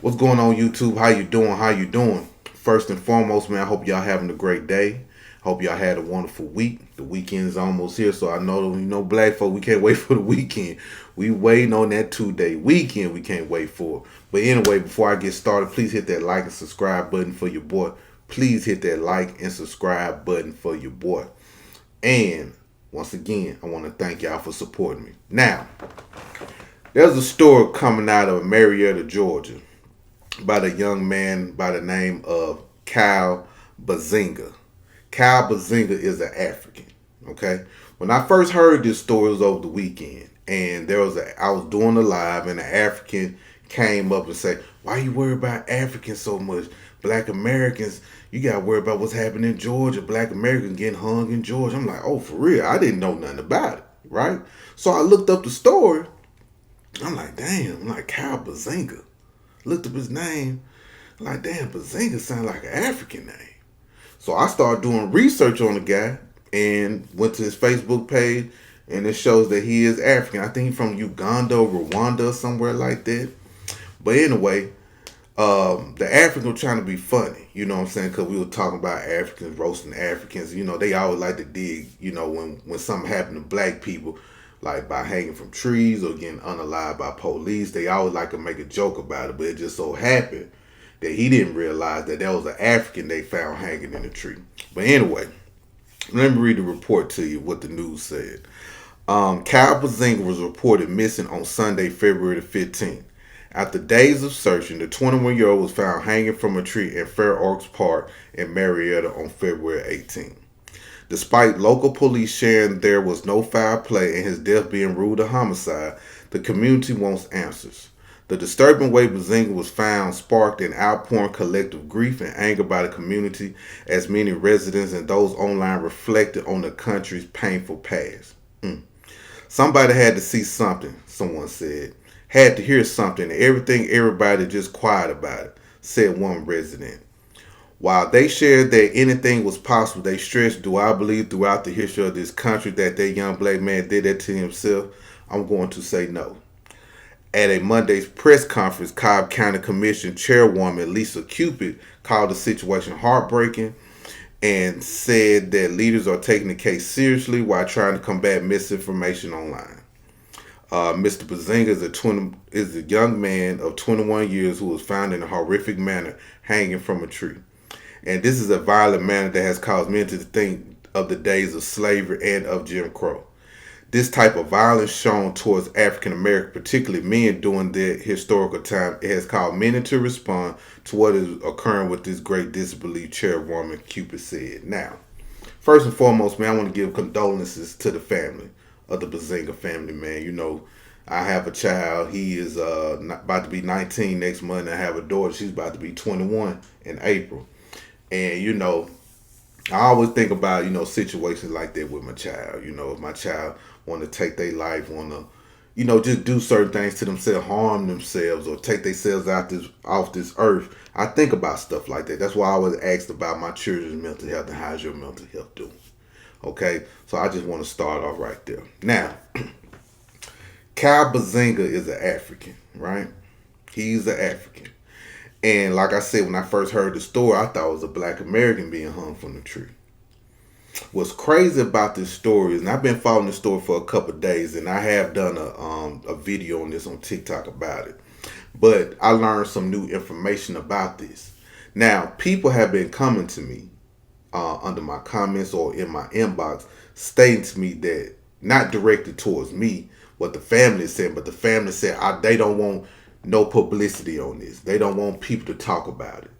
What's going on, YouTube? How you doing? How you doing? First and foremost, man, I hope y'all having a great day. Hope y'all had a wonderful week. The weekend's almost here, so I know black folk, we can't wait for the weekend. We waiting on that 2 day weekend. We can't wait for. But anyway, before I get started, please hit that like and subscribe button for your boy. Please hit that like and subscribe button for your boy. And once again, I want to thank y'all for supporting me. Now, there's a story coming out of Marietta, Georgia, by the young man by the name of Kyle Bassinga. Kyle Bassinga is an African. Okay, when I first heard this story, it was over the weekend, and I was doing a live, and an African came up and said, "Why you worry about Africans so much? Black Americans, you got to worry about what's happening in Georgia. Black Americans getting hung in Georgia." I'm like, "Oh, for real? I didn't know nothing about it, right?" So I looked up the story. I'm like, "Damn!" I'm like, Kyle Bassinga. Looked up his name. I'm like, damn, Bassinga sound like an African name. So I started doing research on the guy and went to his Facebook page, and it shows that he is African. I think he's from Uganda or Rwanda or somewhere like that. But anyway, the African were trying to be funny, you know what I'm saying? Because we were talking about Africans, roasting Africans. You know, they always like to dig, when something happened to black people, like by hanging from trees or getting unalived by police. They always like to make a joke about it, but it just so happened that he didn't realize that was an African they found hanging in a tree. But anyway, let me read the report to you, what the news said. Kyle Bassinga was reported missing on Sunday, February the 15th. After days of searching, the 21-year-old was found hanging from a tree in Fair Oaks Park in Marietta on February 18th. Despite local police sharing there was no foul play and his death being ruled a homicide, the community wants answers. The disturbing way Bassinga was found sparked an outpouring collective grief and anger by the community as many residents and those online reflected on the country's painful past. Somebody had to see something, someone said. Had to hear something, and everybody just quiet about it, said one resident. While they shared that anything was possible, they stressed, do I believe throughout the history of this country that young black man did that to himself? I'm going to say no. At a Monday's press conference, Cobb County Commission Chairwoman Lisa Cupid called the situation heartbreaking and said that leaders are taking the case seriously while trying to combat misinformation online. Mr. Bassinga is a young man of 21 years who was found in a horrific manner hanging from a tree. And this is a violent manner that has caused many to think of the days of slavery and of Jim Crow. This type of violence shown towards African Americans, particularly men during their historical time, it has caused many to respond to what is occurring with this great disbelief, Chairwoman Cupid said. Now, first and foremost, man, I want to give condolences to the family of the Bassinga family, man. You know, I have a child. He is about to be 19 next month. I have a daughter. She's about to be 21 in April. And, I always think about, situations like that with my child. If my child want to take their life, want to, just do certain things to themselves, harm themselves, or take themselves off this earth. I think about stuff like that. That's why I always asked about my children's mental health and how's your mental health doing. Okay, so I just want to start off right there. Now, Kyle Bassinga is an African, right? He's an African. And like I said, when I first heard the story, I thought it was a black American being hung from the tree. What's crazy about this story is, and I've been following this story for a couple of days, and I have done a video on this on TikTok about it. But I learned some new information about this. Now, people have been coming to me under my comments or in my inbox stating to me that, not directed towards me, what the family is saying, but the family said they don't want no publicity on this. They don't want people to talk about it.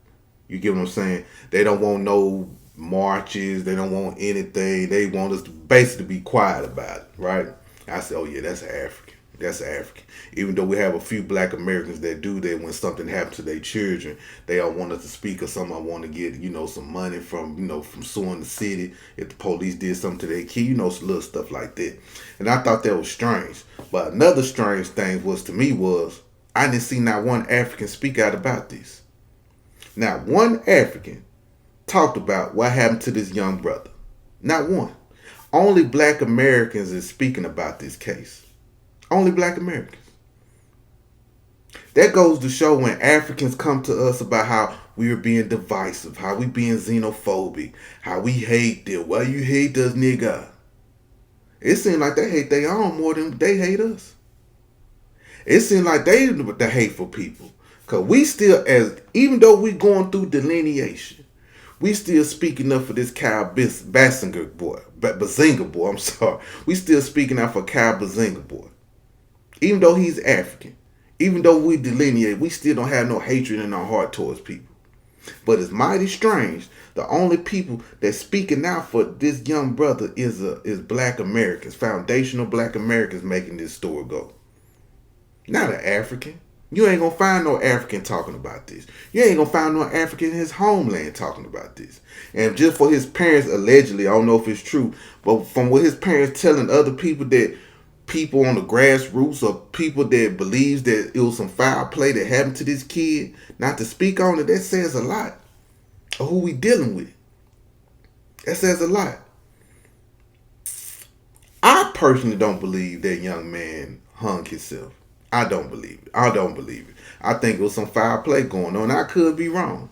You get what I'm saying? They don't want no marches. They don't want anything. They want us to basically be quiet about it, right? I said, oh yeah, that's African. That's African. Even though we have a few black Americans that do that, when something happens to their children, they all want us to speak, or someone want to get, some money from, from suing the city if the police did something to their kid, some little stuff like that. And I thought that was strange. But another strange thing was, to me, was I didn't see not one African speak out about this. Not one African talked about what happened to this young brother. Not one. Only black Americans is speaking about this case. Only black Americans. That goes to show when Africans come to us about how we are being divisive, how we being xenophobic, how we hate them. Why you hate us, nigga? It seems like they hate their own more than they hate us. It seems like they the hateful people. Cause we still, as even though we going through delineation, we still speaking up for this Kyle Bassinga boy, Bassinga boy. I'm sorry. We still speaking out for Kyle Bassinga boy. Even though he's African, even though we delineate, we still don't have no hatred in our heart towards people. But it's mighty strange. The only people that's speaking out for this young brother is Black Americans, foundational Black Americans making this story go. Not an African. You ain't gonna find no African talking about this. You ain't gonna find no African in his homeland talking about this. And just for his parents, allegedly, I don't know if it's true, but from what his parents telling other people that people on the grassroots or people that believes that it was some foul play that happened to this kid, not to speak on it, that says a lot of who we dealing with. That says a lot. I personally don't believe that young man hung himself. I don't believe it. I don't believe it. I think it was some foul play going on. I could be wrong.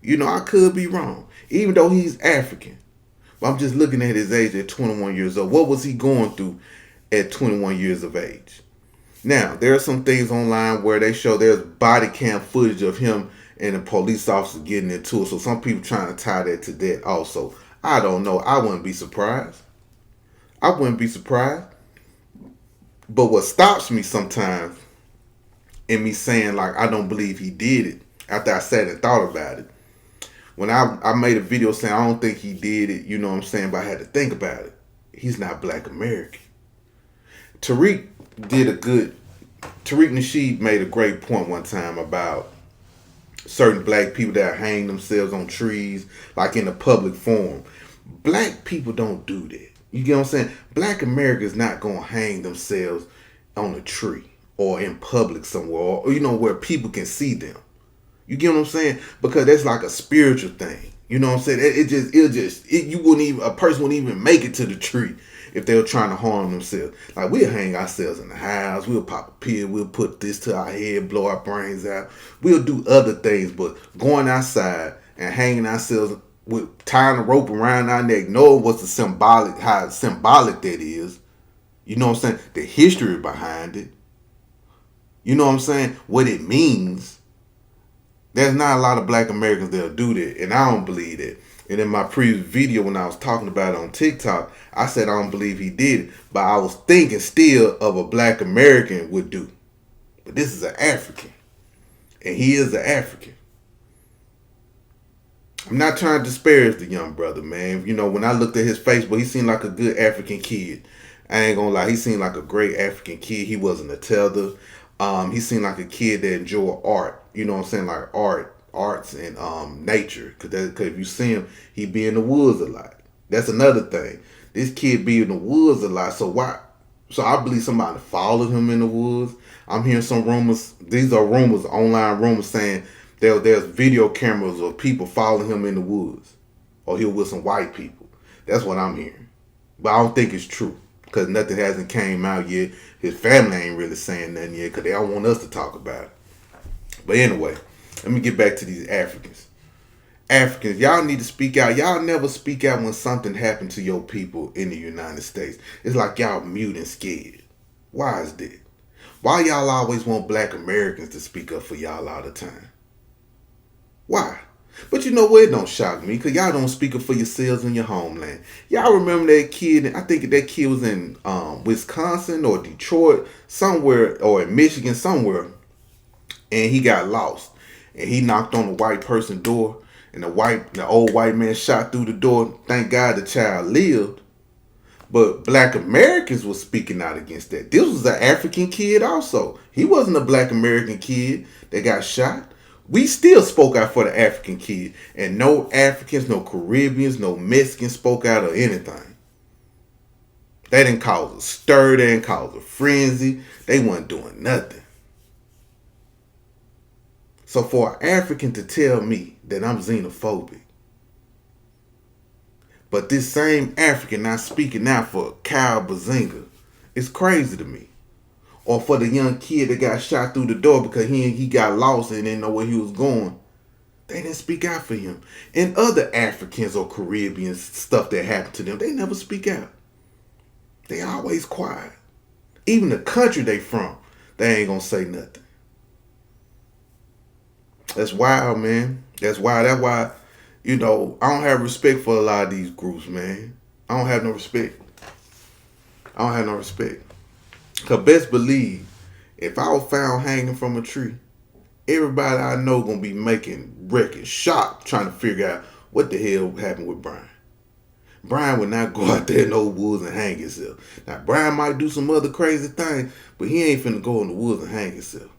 I could be wrong. Even though he's African. But I'm just looking at his age at 21 years old. What was he going through at 21 years of age? Now, there are some things online where they show there's body cam footage of him and a police officer getting into it. So some people trying to tie that to that also. I don't know. I wouldn't be surprised. I wouldn't be surprised. But what stops me sometimes in me saying, like, I don't believe he did it, after I sat and thought about it, when I made a video saying I don't think he did it, you know what I'm saying, but I had to think about it. He's not Black American. Tariq Nasheed made a great point one time about certain black people that hang themselves on trees, like in a public forum. Black people don't do that. You get what I'm saying? Black America is not going to hang themselves on a tree or in public somewhere, or, where people can see them. You get what I'm saying? Because that's like a spiritual thing. You know what I'm saying? A person wouldn't even make it to the tree if they were trying to harm themselves. Like, we'll hang ourselves in the house, we'll pop a pill, we'll put this to our head, blow our brains out. We'll do other things, but going outside and hanging ourselves with tying a rope around our neck, knowing how symbolic that is. You know what I'm saying? The history behind it. You know what I'm saying? What it means. There's not a lot of Black Americans that'll do that, and I don't believe that. And in my previous video when I was talking about it on TikTok, I said I don't believe he did it, but I was thinking still of a Black American would do. But this is an African, and he is an African. I'm not trying to disparage the young brother, man. When I looked at his Facebook, he seemed like a good African kid. I ain't gonna lie, he seemed like a great African kid. He wasn't a tether. He seemed like a kid that enjoyed art. You know what I'm saying? Like arts and nature. Cause if you see him, he be in the woods a lot. That's another thing. This kid be in the woods a lot. So why? So I believe somebody followed him in the woods. I'm hearing some rumors. These are rumors, online rumors saying there's video cameras of people following him in the woods, or he was with some white people. That's what I'm hearing. But I don't think it's true, because nothing hasn't came out yet. His family ain't really saying nothing yet, because they don't want us to talk about it. But anyway, let me get back to these Africans. Africans, y'all need to speak out. Y'all never speak out when something happened to your people in the United States. It's like y'all mute and scared. Why is that? Why y'all always want Black Americans to speak up for y'all all the time? Why? But you know what? It don't shock me, because y'all don't speak up for yourselves in your homeland. Y'all remember that kid? I think that kid was in Wisconsin or Detroit, somewhere, or in Michigan, somewhere, and he got lost. And he knocked on the white person's door, and the old white man shot through the door. Thank God the child lived. But Black Americans were speaking out against that. This was an African kid also. He wasn't a Black American kid that got shot. We still spoke out for the African kid. And no Africans, no Caribbeans, no Mexicans spoke out or anything. They didn't cause a stir. They didn't cause a frenzy. They wasn't doing nothing. So for an African to tell me that I'm xenophobic, but this same African not speaking out for Kyle Bassinga, it's crazy to me. or for the young kid that got shot through the door because he got lost and didn't know where he was going. They didn't speak out for him. And other Africans or Caribbeans, stuff that happened to them, they never speak out. They always quiet. Even the country they from, they ain't gonna say nothing. That's wild, man. That's wild. That's why, I don't have respect for a lot of these groups, man. I don't have no respect. I don't have no respect. Cause best believe, if I was found hanging from a tree, everybody I know gonna be making records, shocked, trying to figure out what the hell happened with Brian. Brian would not go out there in those woods and hang himself. Now, Brian might do some other crazy things, but he ain't finna go in the woods and hang himself.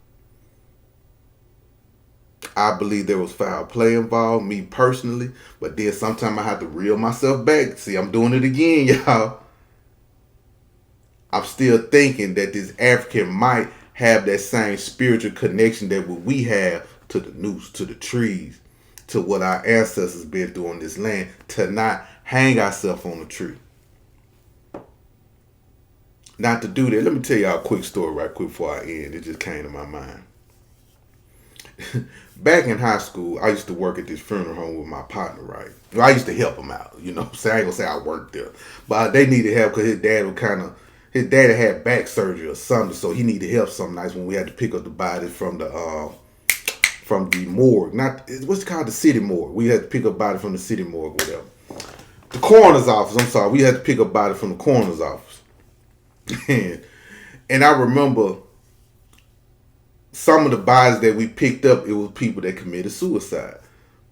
I believe there was foul play involved, me personally, but then sometimes I have to reel myself back. See, I'm doing it again, y'all. I'm still thinking that this African might have that same spiritual connection that we have to the noose, to the trees, to what our ancestors been through on this land, to not hang ourselves on a tree. Not to do that. Let me tell y'all a quick story right quick before I end. It just came to my mind. Back in high school, I used to work at this funeral home with my partner, right? Well, I used to help him out, So I ain't gonna say I worked there. But they needed help because his daddy had back surgery or something, so he needed help some nights when we had to pick up the bodies from the morgue. Not what's it called, the city morgue. We had to pick up bodies from the city morgue, whatever. The coroner's office. I'm sorry, we had to pick up bodies from the coroner's office. and I remember some of the bodies that we picked up. It was people that committed suicide.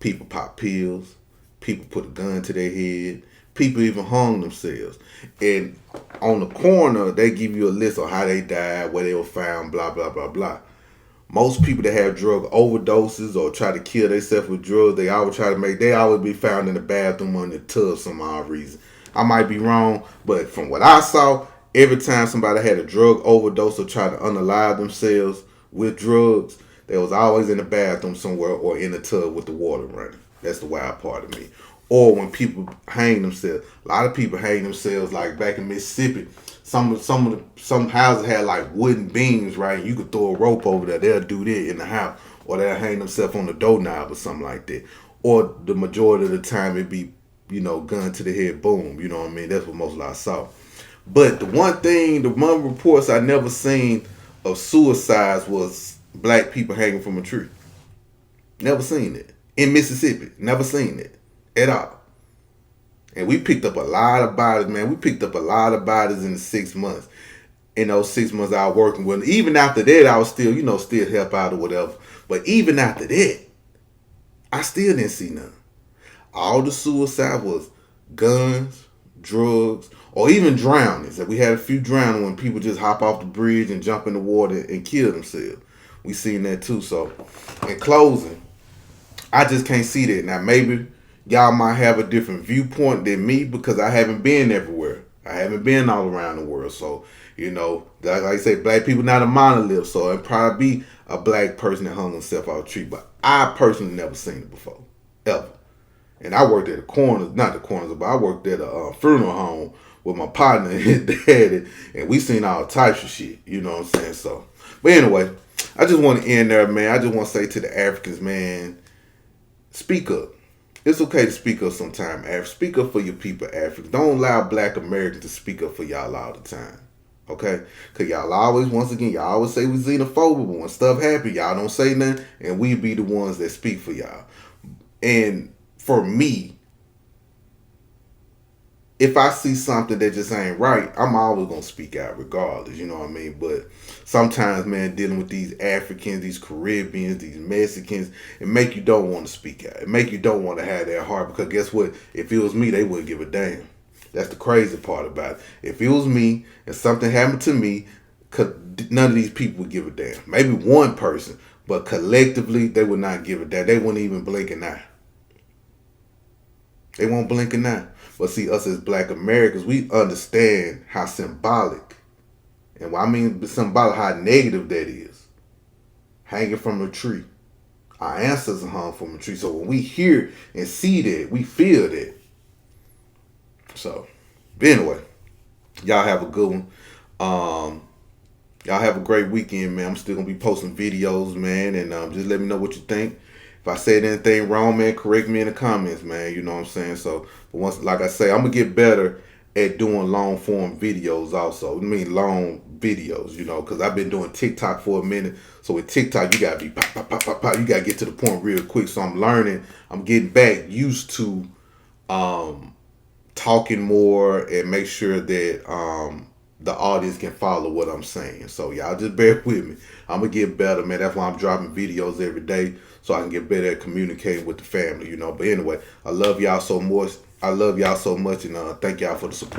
People popped pills. People put a gun to their head. People even hung themselves. And on the corner, they give you a list of how they died, where they were found, blah, blah, blah, blah. Most people that have drug overdoses or try to kill themselves with drugs, they always be found in the bathroom or in the tub for some odd reason. I might be wrong, but from what I saw, every time somebody had a drug overdose or tried to unalive themselves with drugs, they was always in the bathroom somewhere or in the tub with the water running. That's the wild part of me. Or when people hang themselves. A lot of people hang themselves, like back in Mississippi. Some houses had like wooden beams, right? You could throw a rope over there. They'll do that in the house. Or they'll hang themselves on the doorknob or something like that. Or the majority of the time it'd be, gun to the head, boom. You know what I mean? That's what most of I saw. But the one reports I never seen of suicides was black people hanging from a tree. Never seen it. In Mississippi. Never seen it. At all. And we picked up a lot of bodies, man. We picked up a lot of bodies in the 6 months. In those 6 months I was working with. Even after that, I was still, still help out or whatever. But even after that, I still didn't see none. All the suicide was guns, drugs, or even drownings. We had a few drowning when people just hop off the bridge and jump in the water and kill themselves. We seen that too. So, in closing, I just can't see that. Now, maybe y'all might have a different viewpoint than me because I haven't been everywhere. I haven't been all around the world. So, like I say, black people not a monolith. So it'd probably be a black person that hung himself off a tree. But I personally never seen it before. Ever. And I worked at but I worked at a funeral home with my partner and his daddy. And we seen all types of shit. You know what I'm saying? So, but anyway, I just want to end there, man. I just want to say to the Africans, man, speak up. It's okay to speak up sometime, Speak up for your people, Africa. Don't allow black Americans to speak up for y'all all the time. Okay? Because y'all always say we xenophobic, but when stuff happen, y'all don't say nothing, and we be the ones that speak for y'all. And for me, if I see something that just ain't right, I'm always going to speak out regardless, you know what I mean? But sometimes, man, dealing with these Africans, these Caribbeans, these Mexicans, it make you don't want to speak out. It make you don't want to have that heart because guess what? If it was me, they wouldn't give a damn. That's the crazy part about it. If it was me and something happened to me, none of these people would give a damn. Maybe one person, but collectively, they would not give a damn. They wouldn't even blink an eye. They won't blink an eye. But see, us as black Americans, we understand how symbolic, and I mean symbolic, how negative that is. Hanging from a tree. Our ancestors hung from a tree. So when we hear and see that, we feel that. So, anyway, y'all have a good one. Y'all have a great weekend, man. I'm still gonna be posting videos, man, and just let me know what you think. If I said anything wrong, man, correct me in the comments, man. You know what I'm saying? So, but once, like I say, I'm gonna get better at doing long form videos. Also, I mean long videos. You know, because I've been doing TikTok for a minute. So with TikTok, you gotta be pop, pop, pop, pop, pop. You gotta get to the point real quick. So I'm learning. I'm getting back used to talking more and make sure that the audience can follow what I'm saying. So y'all just bear with me. I'm gonna get better, man. That's why I'm dropping videos every day so I can get better at communicating with the family, you know. But anyway, I love y'all so much. I love y'all so much, and thank y'all for the support.